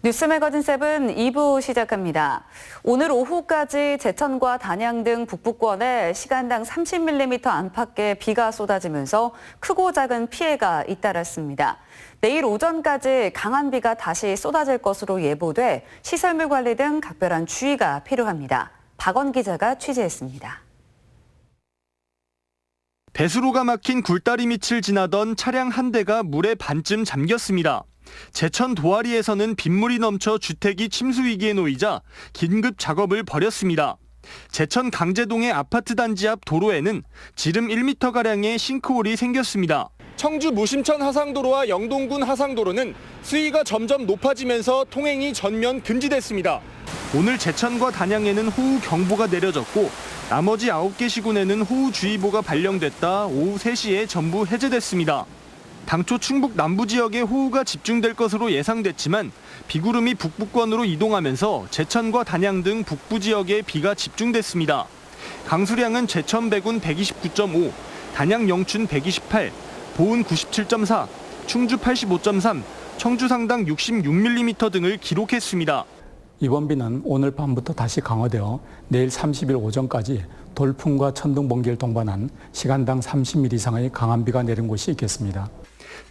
뉴스 매거진 7 2부 시작합니다. 오늘 오후까지 제천과 단양 등 북부권에 시간당 30mm 안팎의 비가 쏟아지면서 크고 작은 피해가 잇따랐습니다. 내일 오전까지 강한 비가 다시 쏟아질 것으로 예보돼 시설물 관리 등 각별한 주의가 필요합니다. 박원 기자가 취재했습니다. 배수로가 막힌 굴다리 밑을 지나던 차량 한 대가 물에 반쯤 잠겼습니다. 제천 도아리에서는 빗물이 넘쳐 주택이 침수 위기에 놓이자 긴급 작업을 벌였습니다. 제천 강제동의 아파트 단지 앞 도로에는 지름 1m가량의 싱크홀이 생겼습니다. 청주 무심천 하상도로와 영동군 하상도로는 수위가 점점 높아지면서 통행이 전면 금지됐습니다. 오늘 제천과 단양에는 호우 경보가 내려졌고 나머지 9개 시군에는 호우주의보가 발령됐다 오후 3시에 전부 해제됐습니다. 당초 충북 남부 지역에 호우가 집중될 것으로 예상됐지만 비구름이 북부권으로 이동하면서 제천과 단양 등 북부 지역에 비가 집중됐습니다. 강수량은 제천 백운 129.5, 단양 영춘 128, 보은 97.4, 충주 85.3, 청주 상당 66mm 등을 기록했습니다. 이번 비는 오늘 밤부터 다시 강화되어 내일 30일 오전까지 돌풍과 천둥, 번개를 동반한 시간당 30mm 이상의 강한 비가 내린 곳이 있겠습니다.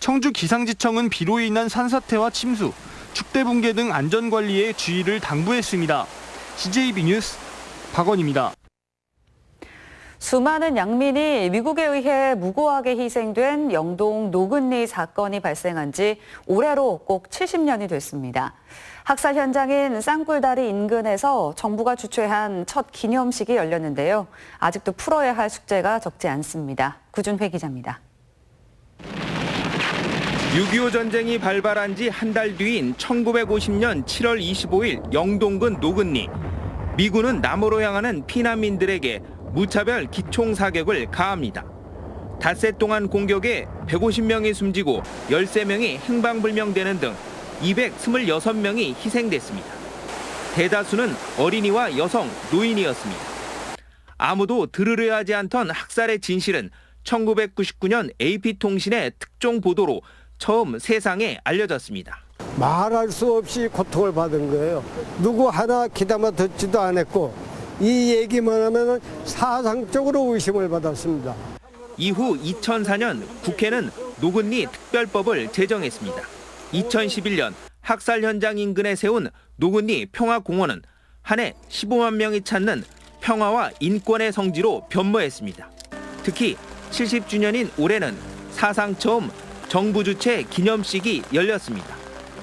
청주 기상지청은 비로 인한 산사태와 침수, 축대 붕괴 등 안전관리에 주의를 당부했습니다. CJB 뉴스 박원입니다. 수많은 양민이 미국에 의해 무고하게 희생된 영동 노근리 사건이 발생한 지 올해로 꼭 70년이 됐습니다. 학살 현장인 쌍굴다리 인근에서 정부가 주최한 첫 기념식이 열렸는데요. 아직도 풀어야 할 숙제가 적지 않습니다. 구준회 기자입니다. 6.25 전쟁이 발발한 지 한 달 뒤인 1950년 7월 25일 영동군 노근리. 미군은 남으로 향하는 피난민들에게 무차별 기총 사격을 가합니다. 닷새 동안 공격에 150명이 숨지고 13명이 행방불명되는 등 226명이 희생됐습니다. 대다수는 어린이와 여성, 노인이었습니다. 아무도 들으려 하지 않던 학살의 진실은 1999년 AP통신의 특종 보도로 처음 세상에 알려졌습니다. 말할 수 없이 고통을 받은 거예요. 누구 하나 귀담아 듣지도 않았고 이 얘기만 하면 사상적으로 의심을 받았습니다. 이후 2004년 국회는 노근리 특별법을 제정했습니다. 2011년 학살 현장 인근에 세운 노근리 평화공원은 한 해 15만 명이 찾는 평화와 인권의 성지로 변모했습니다. 특히 70주년인 올해는 사상 처음 정부 주최 기념식이 열렸습니다.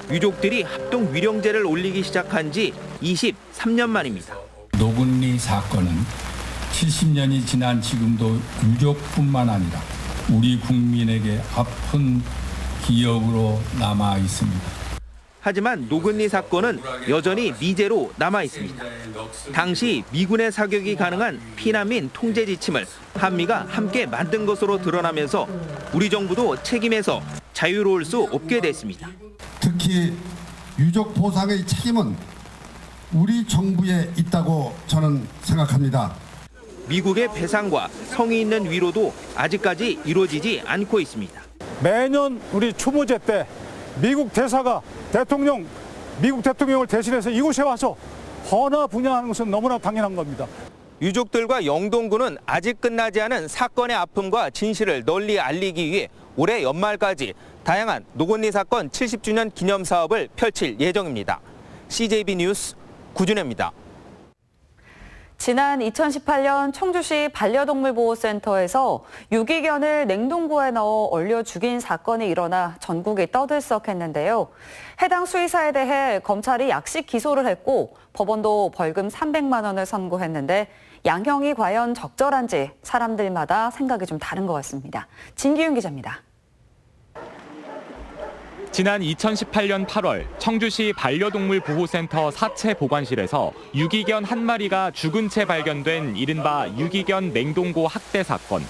유족들이 합동 위령제를 올리기 시작한 지 23년 만입니다. 노근리 사건은 70년이 지난 지금도 유족뿐만 아니라 우리 국민에게 아픈 기억으로 남아 있습니다. 하지만 노근리 사건은 여전히 미제로 남아 있습니다. 당시 미군의 사격이 가능한 피난민 통제 지침을 한미가 함께 만든 것으로 드러나면서 우리 정부도 책임에서 자유로울 수 없게 됐습니다. 특히 유족 보상의 책임은 우리 정부에 있다고 저는 생각합니다. 미국의 배상과 성의 있는 위로도 아직까지 이루어지지 않고 있습니다. 매년 우리 추모제 때 미국 대사가 미국 대통령을 대신해서 이곳에 와서 헌화 분양하는 것은 너무나 당연한 겁니다. 유족들과 영동군은 아직 끝나지 않은 사건의 아픔과 진실을 널리 알리기 위해 올해 연말까지 다양한 노근리 사건 70주년 기념 사업을 펼칠 예정입니다. CJB 뉴스 구준혜입니다. 지난 2018년 청주시 반려동물 보호센터에서 유기견을 냉동고에 넣어 얼려 죽인 사건이 일어나 전국이 떠들썩했는데요. 해당 수의사에 대해 검찰이 약식 기소를 했고 법원도 벌금 300만 원을 선고했는데 양형이 과연 적절한지 사람들마다 생각이 좀 다른 것 같습니다. 진기윤 기자입니다. 지난 2018년 8월 청주시 반려동물 보호센터 사체 보관실에서 유기견 한 마리가 죽은 채 발견된 이른바 유기견 냉동고 학대 사건.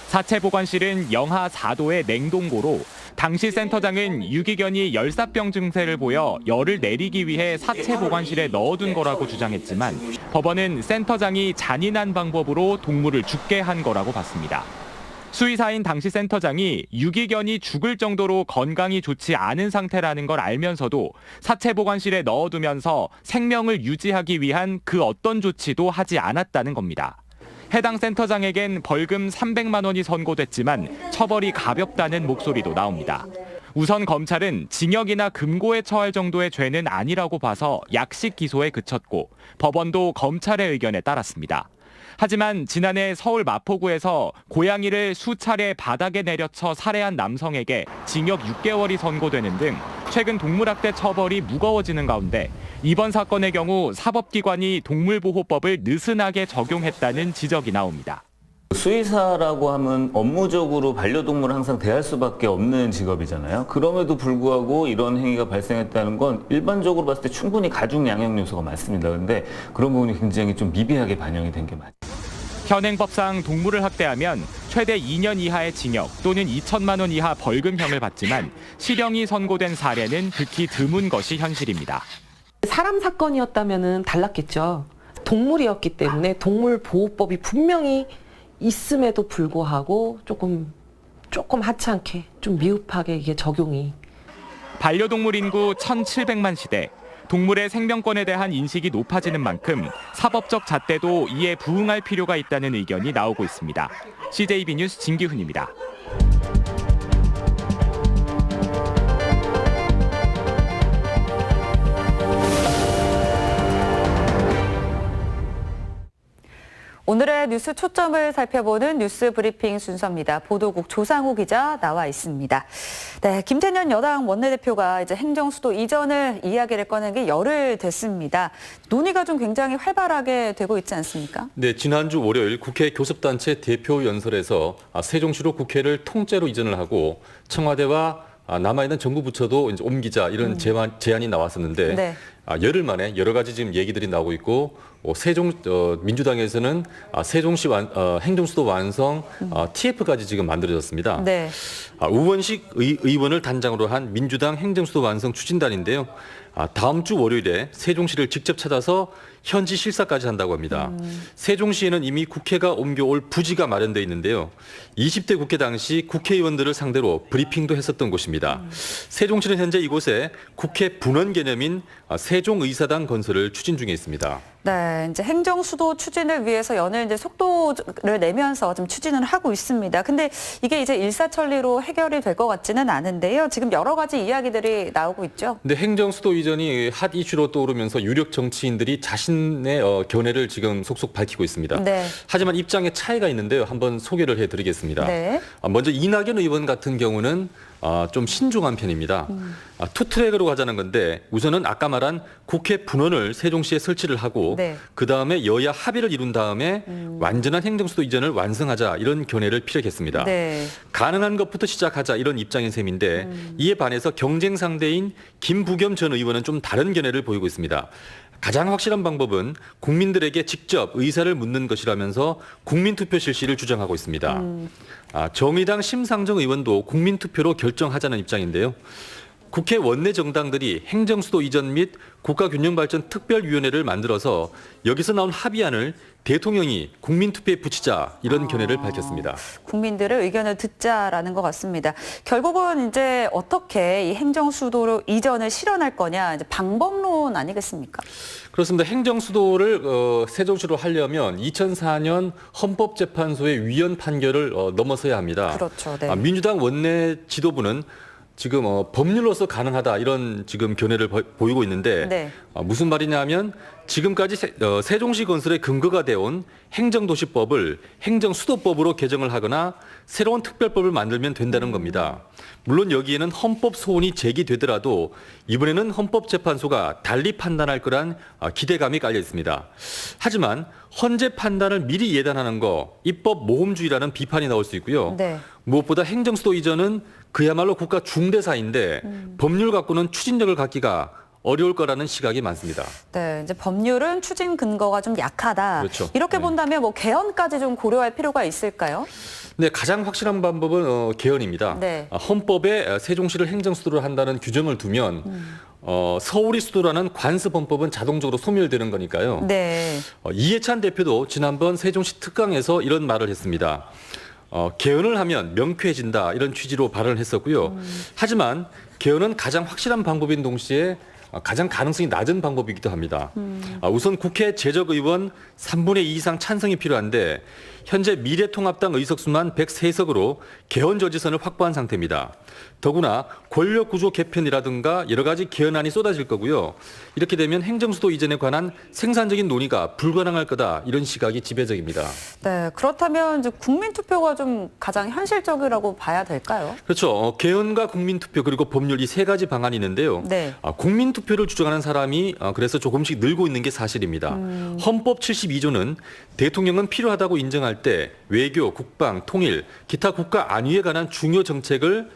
사체 보관실은 영하 4도의 냉동고로 당시 센터장은 유기견이 열사병 증세를 보여 열을 내리기 위해 사체 보관실에 넣어둔 거라고 주장했지만 법원은 센터장이 잔인한 방법으로 동물을 죽게 한 거라고 봤습니다. 수의사인 당시 센터장이 유기견이 죽을 정도로 건강이 좋지 않은 상태라는 걸 알면서도 사체 보관실에 넣어두면서 생명을 유지하기 위한 그 어떤 조치도 하지 않았다는 겁니다. 해당 센터장에겐 벌금 300만 원이 선고됐지만 처벌이 가볍다는 목소리도 나옵니다. 우선 검찰은 징역이나 금고에 처할 정도의 죄는 아니라고 봐서 약식 기소에 그쳤고 법원도 검찰의 의견에 따랐습니다. 하지만 지난해 서울 마포구에서 고양이를 수차례 바닥에 내려쳐 살해한 남성에게 징역 6개월이 선고되는 등 최근 동물학대 처벌이 무거워지는 가운데 이번 사건의 경우 사법기관이 동물보호법을 느슨하게 적용했다는 지적이 나옵니다. 수의사라고 하면 업무적으로 반려동물을 항상 대할 수밖에 없는 직업이잖아요. 그럼에도 불구하고 이런 행위가 발생했다는 건 일반적으로 봤을 때 충분히 가중 양형 요소가 많습니다. 그런데 그런 부분이 굉장히 좀 미비하게 반영이 된 게 맞죠. 현행법상 동물을 학대하면 최대 2년 이하의 징역 또는 2천만 원 이하 벌금형을 받지만 실형이 선고된 사례는 극히 드문 것이 현실입니다. 사람 사건이었다면 달랐겠죠. 동물이었기 때문에 동물보호법이 분명히 있음에도 불구하고 조금 하찮게 좀 미흡하게 이게 적용이. 반려동물 인구 1,700만 시대. 동물의 생명권에 대한 인식이 높아지는 만큼 사법적 잣대도 이에 부응할 필요가 있다는 의견이 나오고 있습니다. CJB 뉴스 진기훈입니다. 오늘의 뉴스 초점을 살펴보는 뉴스 브리핑 순서입니다. 보도국 조상우 기자 나와 있습니다. 네, 김태년 여당 원내대표가 이제 행정수도 이전을 이야기를 꺼낸 게 열흘 됐습니다. 논의가 좀 굉장히 활발하게 되고 있지 않습니까? 네, 지난주 월요일 국회 교섭단체 대표 연설에서 세종시로 국회를 통째로 이전을 하고 청와대와 남아있는 정부 부처도 이제 옮기자 이런 제안이 나왔었는데 네. 열흘 만에 여러 가지 지금 얘기들이 나오고 있고 민주당에서는 세종시 행정수도 완성 TF까지 지금 만들어졌습니다. 네. 우원식 의원을 단장으로 한 민주당 행정수도 완성 추진단인데요. 다음 주 월요일에 세종시를 직접 찾아서 현지 실사까지 한다고 합니다. 세종시에는 이미 국회가 옮겨올 부지가 마련돼 있는데요. 20대 국회 당시 국회의원들을 상대로 브리핑도 했었던 곳입니다. 세종시는 현재 이곳에 국회 분원 개념인 세종의사당 건설을 추진 중에 있습니다. 네, 이제 행정수도 추진을 위해서 연일 이제 속도를 내면서 좀 추진을 하고 있습니다. 근데 이게 이제 일사천리로 해결이 될 것 같지는 않은데요. 지금 여러 가지 이야기들이 나오고 있죠. 근데 행정수도 이전이 핫 이슈로 떠오르면서 유력 정치인들이 자신의 견해를 지금 속속 밝히고 있습니다. 네. 하지만 입장에 차이가 있는데요. 한번 소개를 해드리겠습니다. 네. 먼저 이낙연 의원 같은 경우는 좀 신중한 편입니다. 투트랙으로 가자는 건데 우선은 아까 말한 국회 분원을 세종시에 설치를 하고 네. 그다음에 여야 합의를 이룬 다음에 완전한 행정수도 이전을 완성하자 이런 견해를 피력했습니다. 네. 가능한 것부터 시작하자 이런 입장인 셈인데 이에 반해서 경쟁 상대인 김부겸 전 의원은 좀 다른 견해를 보이고 있습니다. 가장 확실한 방법은 국민들에게 직접 의사를 묻는 것이라면서 국민투표 실시를 주장하고 있습니다. 정의당 심상정 의원도 국민투표로 결정하자는 입장인데요. 국회 원내 정당들이 행정수도 이전 및 국가균형발전 특별위원회를 만들어서 여기서 나온 합의안을 대통령이 국민투표에 붙이자 이런 견해를 밝혔습니다. 국민들의 의견을 듣자라는 것 같습니다. 결국은 이제 어떻게 이 행정수도 이전을 실현할 거냐 이제 방법론 아니겠습니까? 그렇습니다. 행정수도를 세종시로 하려면 2004년 헌법재판소의 위헌 판결을 넘어서야 합니다. 그렇죠. 네. 민주당 원내 지도부는 지금 법률로서 가능하다 이런 지금 견해를 보이고 있는데 네. 무슨 말이냐면 지금까지 세종시 건설의 근거가 되어온 행정도시법을 행정수도법으로 개정을 하거나 새로운 특별법을 만들면 된다는 겁니다. 물론 여기에는 헌법 소원이 제기되더라도 이번에는 헌법재판소가 달리 판단할 거란 기대감이 깔려 있습니다. 하지만 헌재 판단을 미리 예단하는 거 입법 모험주의라는 비판이 나올 수 있고요. 네. 무엇보다 행정수도 이전은 그야말로 국가 중대사인데 법률 갖고는 추진력을 갖기가 어려울 거라는 시각이 많습니다. 네, 이제 법률은 추진 근거가 좀 약하다. 그렇죠. 이렇게 본다면 뭐 개헌까지 좀 고려할 필요가 있을까요? 네, 가장 확실한 방법은 개헌입니다. 네. 헌법에 세종시를 행정수도로 한다는 규정을 두면 서울이 수도라는 관습헌법은 자동적으로 소멸되는 거니까요. 네. 이해찬 대표도 지난번 세종시 특강에서 이런 말을 했습니다. 개헌을 하면 명쾌해진다 이런 취지로 발언을 했었고요. 하지만 개헌은 가장 확실한 방법인 동시에 가장 가능성이 낮은 방법이기도 합니다. 우선 국회 재적의원 3분의 2 이상 찬성이 필요한데 현재 미래통합당 의석수만 103석으로 개헌 저지선을 확보한 상태입니다. 더구나 권력구조 개편이라든가 여러 가지 개헌안이 쏟아질 거고요. 이렇게 되면 행정수도 이전에 관한 생산적인 논의가 불가능할 거다 이런 시각이 지배적입니다. 네, 그렇다면 이제 국민투표가 좀 가장 현실적이라고 봐야 될까요? 그렇죠. 개헌과 국민투표 그리고 법률 이 세 가지 방안이 있는데요. 네. 국민투표를 주장하는 사람이 그래서 조금씩 늘고 있는 게 사실입니다. 헌법 72조는 대통령은 필요하다고 인정할 때 외교, 국방, 통일, 기타 국가 안위에 관한 중요 정책을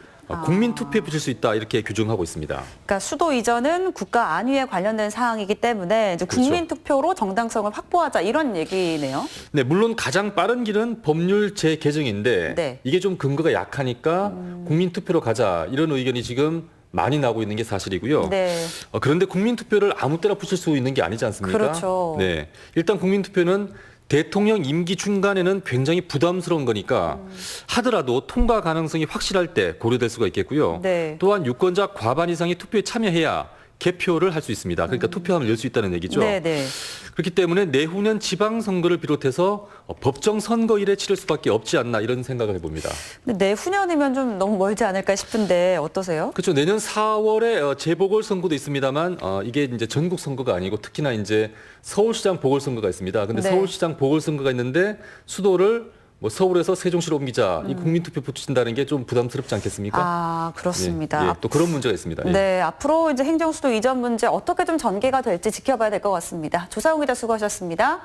국민투표에 붙일 수 있다 이렇게 규정하고 있습니다. 그러니까 수도 이전은 국가 안위에 관련된 사항이기 때문에 이제 국민투표로 정당성을 확보하자 이런 얘기네요. 네, 물론 가장 빠른 길은 법률 재개정인데 네. 이게 좀 근거가 약하니까 국민투표로 가자 이런 의견이 지금 많이 나오고 있는 게 사실이고요. 네. 그런데 국민투표를 아무 때나 붙일 수 있는 게 아니지 않습니까? 그렇죠. 네, 일단 국민투표는 대통령 임기 중간에는 굉장히 부담스러운 거니까 하더라도 통과 가능성이 확실할 때 고려될 수가 있겠고요. 네. 또한 유권자 과반 이상이 투표에 참여해야 개표를 할 수 있습니다. 그러니까 투표함을 열 수 있다는 얘기죠. 네. 그렇기 때문에 내후년 지방선거를 비롯해서 법정 선거일에 치를 수밖에 없지 않나 이런 생각을 해봅니다. 근데 내후년이면 좀 너무 멀지 않을까 싶은데 어떠세요? 그렇죠. 내년 4월에 재보궐선거도 있습니다만 이게 이제 전국 선거가 아니고 특히나 이제 서울시장 보궐선거가 있습니다. 근데 네. 서울시장 보궐선거가 있는데 수도를 서울에서 세종시로 옮기자 이 국민투표 붙인다는 게 좀 부담스럽지 않겠습니까? 아, 그렇습니다. 또 그런 문제가 있습니다. 네, 앞으로 이제 행정수도 이전 문제 어떻게 좀 전개가 될지 지켜봐야 될 것 같습니다. 조사용 기자 수고하셨습니다.